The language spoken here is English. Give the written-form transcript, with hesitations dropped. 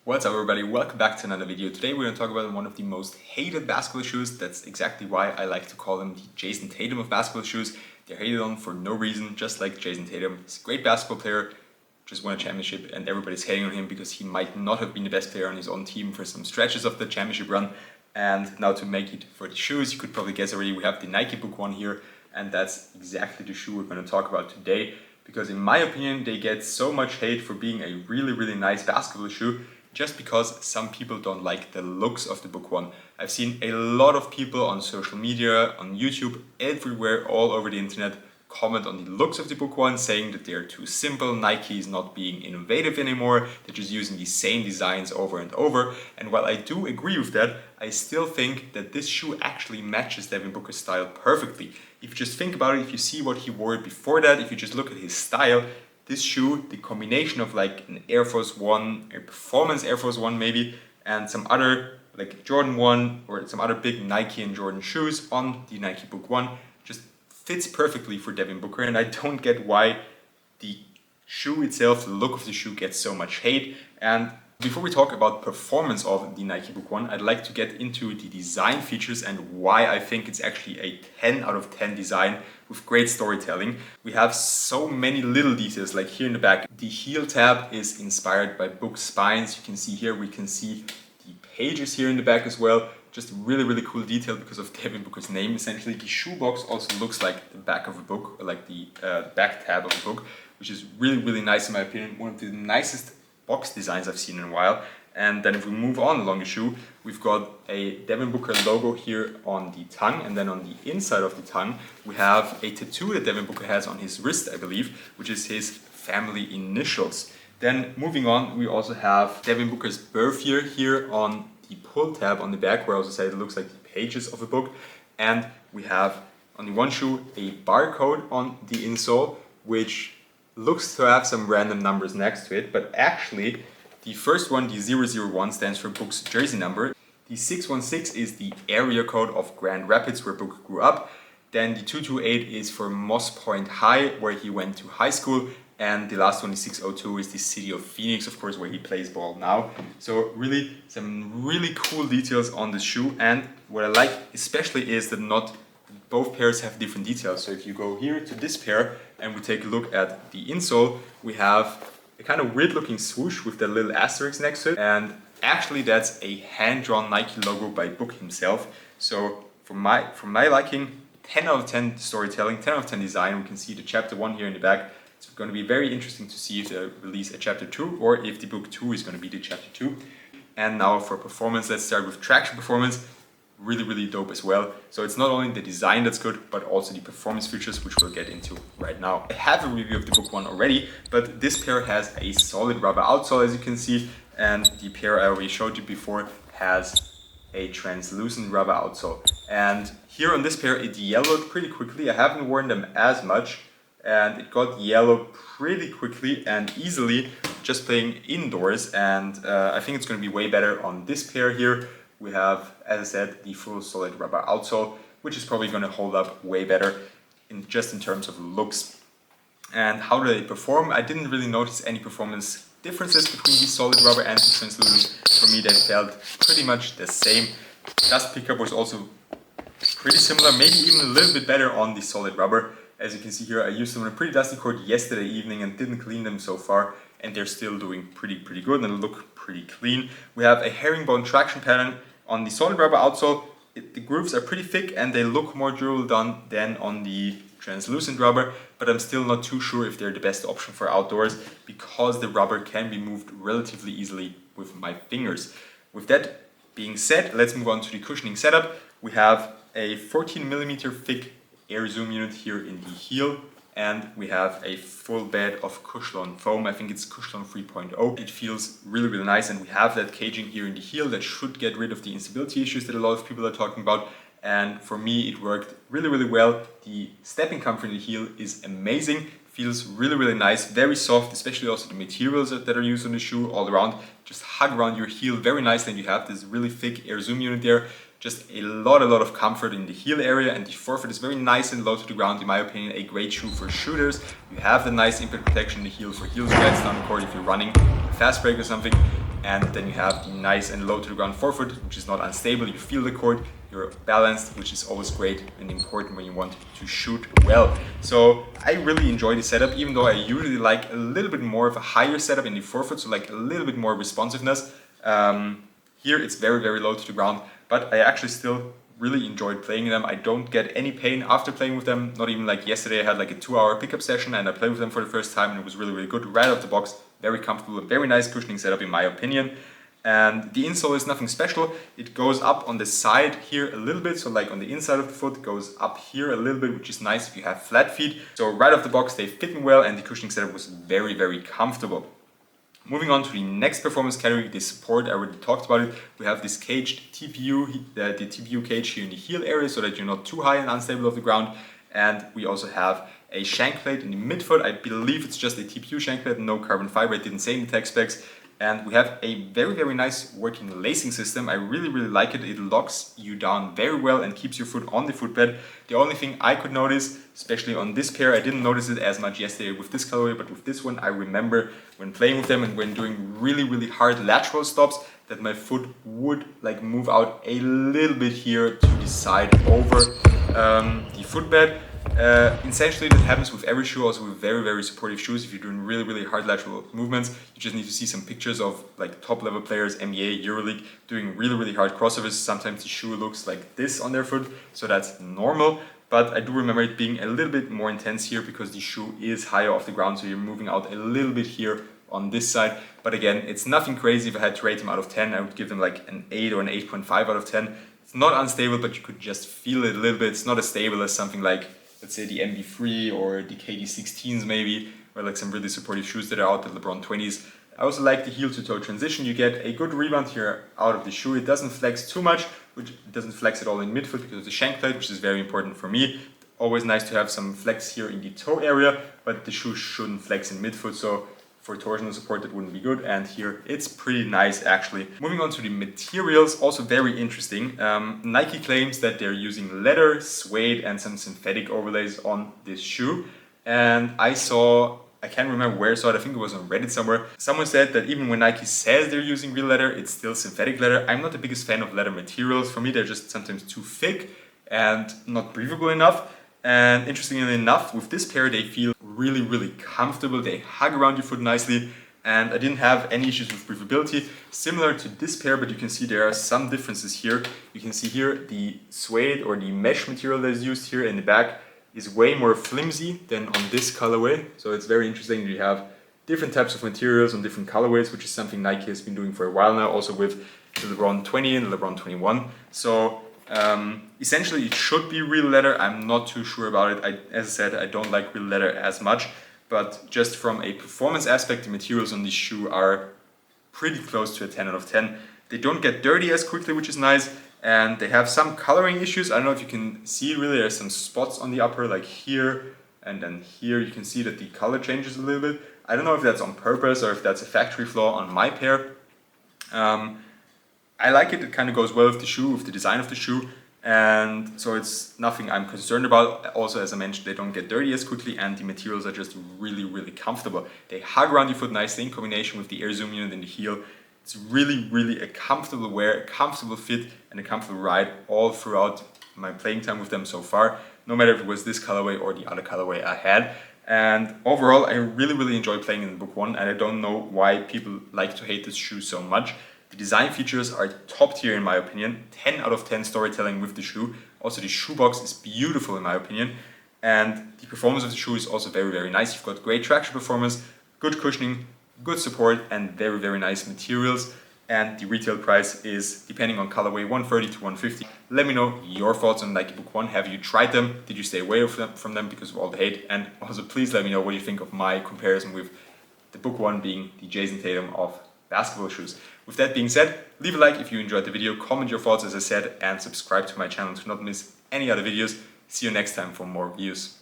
What's up everybody, welcome back to another video. Today we're going to talk about one of the most hated basketball shoes. That's exactly why I like to call them the Jayson Tatum of basketball shoes. They're hated on for no reason, just like Jayson Tatum. He's a great basketball player, just won a championship, and everybody's hating on him because he might not have been the best player on his own team for some stretches of the championship run. And now to make it for the shoes, you could probably guess already, we have the Nike Book one here, and that's exactly the shoe we're going to talk about today. Because in my opinion, they get so much hate for being a really nice basketball shoe, just because some people don't like the looks of the Book One. I've seen a lot of people on social media, on YouTube, everywhere, all over the internet, comment on the looks of the Book One, saying that they're too simple, Nike is not being innovative anymore, they're just using the same designs over and over. And while I do agree with that, I still think that this shoe actually matches Devin Booker's style perfectly. If you just think about it, if you see what he wore before that, if you just look at his style, this shoe, the combination of like an Air Force One, a performance Air Force One maybe, and some other like Jordan 1 or some other big Nike and Jordan shoes on the Nike Book One just fits perfectly for Devin Booker, and I don't get why the shoe itself, the look of the shoe, gets so much hate. And before we talk about performance of the Nike Book One, I'd like to get into the design features and why I think it's actually a 10 out of 10 design with great storytelling. We have so many little details, like here in the back. The heel tab is inspired by book spines. You can see here, we can see the pages here in the back as well. Just really cool detail because of Devin Booker's name. Essentially, the shoebox also looks like the back of a book, or like the back tab of a book, which is really nice in my opinion. One of the nicest box designs I've seen in a while. And then if we move on along the shoe, we've got a Devin Booker logo here on the tongue, and then on the inside of the tongue we have a tattoo that Devin Booker has on his wrist, I believe, which is his family initials. Then moving on, we also have Devin Booker's birth year here on the pull tab on the back, where I also say it looks like the pages of a book. And we have on the one shoe a barcode on the insole, which looks to have some random numbers next to it, but actually the first one, the 001, stands for Book's jersey number. The 616 is the area code of Grand Rapids, where Book grew up. Then the 228 is for Moss Point High, where he went to high school. And the last one, the 602, is the city of Phoenix, of course, where he plays ball now. So really, some really cool details on the shoe. And what I like especially is that not both pairs have different details. So if you go here to this pair and we take a look at the insole, we have a kind of weird looking swoosh with the little asterisk next to it. And actually that's a hand-drawn Nike logo by Book himself. So from my liking, 10 out of 10 storytelling, 10 out of 10 design. We can see the chapter 1 here in the back. It's going to be very interesting to see if they release a chapter 2 or if the book 2 is going to be the chapter 2. And now for performance, let's start with traction performance. Really dope as well. So it's not only the design that's good, but also the performance features, which we'll get into right now. I have a review of the Book One already, but this pair has a solid rubber outsole, as you can see, and the pair I already showed you before has a translucent rubber outsole. And here on this pair, it yellowed pretty quickly. I haven't worn them as much, and it got yellow pretty quickly and easily just playing indoors. And I think it's going to be way better on this pair here. We have, as I said, the full solid rubber outsole, which is probably going to hold up way better in terms of looks. And how do they perform? I didn't really notice any performance differences between the solid rubber and the translucent. For me, they felt pretty much the same. Dust pickup was also pretty similar, maybe even a little bit better on the solid rubber. As you can see here, I used them on a pretty dusty court yesterday evening and didn't clean them so far, and they're still doing pretty good and look pretty clean. We have a herringbone traction pattern on the solid rubber outsole. The grooves are pretty thick and they look more durable than on the translucent rubber, but I'm still not too sure if they're the best option for outdoors because the rubber can be moved relatively easily with my fingers. With that being said, let's move on to the cushioning setup. We have a 14mm thick air zoom unit here in the heel, and we have a full bed of Cushlon foam. I think it's Cushlon 3.0. It feels really nice, and we have that caging here in the heel that should get rid of the instability issues that a lot of people are talking about. And for me, it worked really well. The stepping comfort in the heel is amazing. Feels really nice, very soft, especially also the materials that are used on the shoe all around. Just hug around your heel very nicely, and you have this really thick air zoom unit there. Just a lot of comfort in the heel area, and the forefoot is very nice and low to the ground. In my opinion, a great shoe for shooters. You have the nice impact protection in the heel for heel slides down the court if you're running a fast break or something. and then you have the nice and low to the ground forefoot, which is not unstable. You feel the court, you're balanced, which is always great and important when you want to shoot well. So I really enjoy the setup, even though I usually like a little bit more of a higher setup in the forefoot, so like a little bit more responsiveness. Here it's very, very low to the ground, but I actually still really enjoyed playing them. I don't get any pain after playing with them. Not even like yesterday, I had like a 2-hour pickup session and I played with them for the first time and it was really, really good. Right out of the box, very comfortable, very nice cushioning setup in my opinion. And the insole is nothing special. It goes up on the side here a little bit, so like on the inside of the foot, it goes up here a little bit, which is nice if you have flat feet. So right off the box, they fit me well and the cushioning setup was very, very comfortable. Moving on to the next performance category, the support, I already talked about it. We have this caged TPU, the TPU cage here in the heel area so that you're not too high and unstable off the ground. And we also have a shank plate in the midfoot. I believe it's just a TPU shank plate, no carbon fiber, it didn't say in the tech specs. And we have a very, very nice working lacing system. I really, really like it. It locks you down very well and keeps your foot on the footbed. The only thing I could notice, especially on this pair, I didn't notice it as much yesterday with this colorway, but with this one, I remember when playing with them and when doing really, really hard lateral stops, that my foot would like move out a little bit here to the side over the footbed. Essentially that happens with every shoe, also with very, very supportive shoes. If you're doing really, really hard lateral movements, you just need to see some pictures of like top level players, NBA, EuroLeague, doing really, really hard crossovers. Sometimes the shoe looks like this on their foot, so that's normal. But I do remember it being a little bit more intense here because the shoe is higher off the ground, so you're moving out a little bit here on this side. But again, it's nothing crazy. If I had to rate them out of 10, I would give them like an 8 or an 8.5 out of 10. It's not unstable, but you could just feel it a little bit. It's not as stable as something like, let's say, the MB3 or the KD16s maybe, or like some really supportive shoes that are out, the LeBron 20s. I also like the heel to toe transition. You get a good rebound here out of the shoe. It doesn't flex too much, which it doesn't flex at all in midfoot because of the shank plate, which is very important for me. Always nice to have some flex here in the toe area, but the shoe shouldn't flex in midfoot, so for torsional support that wouldn't be good, and here it's pretty nice actually. Moving on to the materials, also very interesting. Nike claims that they're using leather, suede and some synthetic overlays on this shoe, and I can't remember where I saw it, I think it was on Reddit somewhere. Someone said that even when Nike says they're using real leather, it's still synthetic leather. I'm not the biggest fan of leather materials. For me, they're just sometimes too thick and not breathable enough. And interestingly enough, with this pair, they feel really, really comfortable. They hug around your foot nicely, and I didn't have any issues with breathability. Similar to this pair, but you can see there are some differences here. You can see here the suede or the mesh material that is used here in the back is way more flimsy than on this colorway. So it's very interesting. You have different types of materials on different colorways, which is something Nike has been doing for a while now, also with the LeBron 20 and the LeBron 21. So essentially it should be real leather. I'm not too sure about it. As I said, I don't like real leather as much, but just from a performance aspect, the materials on this shoe are pretty close to a 10 out of 10. They don't get dirty as quickly, which is nice, and they have some coloring issues. I don't know if you can see, really there's some spots on the upper, like here and then here. You can see that the color changes a little bit. I don't know if that's on purpose or if that's a factory flaw on my pair. I like it, it kind of goes well with the shoe, with the design of the shoe, and so it's nothing I'm concerned about. Also, as I mentioned, they don't get dirty as quickly and the materials are just really, really comfortable. They hug around your foot nicely in combination with the air zoom unit in the heel. It's really, really a comfortable wear, a comfortable fit and a comfortable ride all throughout my playing time with them so far, no matter if it was this colorway or the other colorway I had. And overall, I really, really enjoy playing in Book 1, and I don't know why people like to hate this shoe so much. The design features are top tier in my opinion, 10 out of 10 storytelling with the shoe. Also the shoebox is beautiful in my opinion, and the performance of the shoe is also very, very nice. You've got great traction performance, good cushioning, good support and very, very nice materials. And the retail price is, depending on colorway, $130 to $150. Let me know your thoughts on Nike Book 1. Have you tried them? Did you stay away from them because of all the hate? And also please let me know what you think of my comparison with the Book 1 being the Jayson Tatum of basketball shoes. With that being said, leave a like if you enjoyed the video, comment your thoughts as I said, and subscribe to my channel to not miss any other videos. See you next time for more reviews.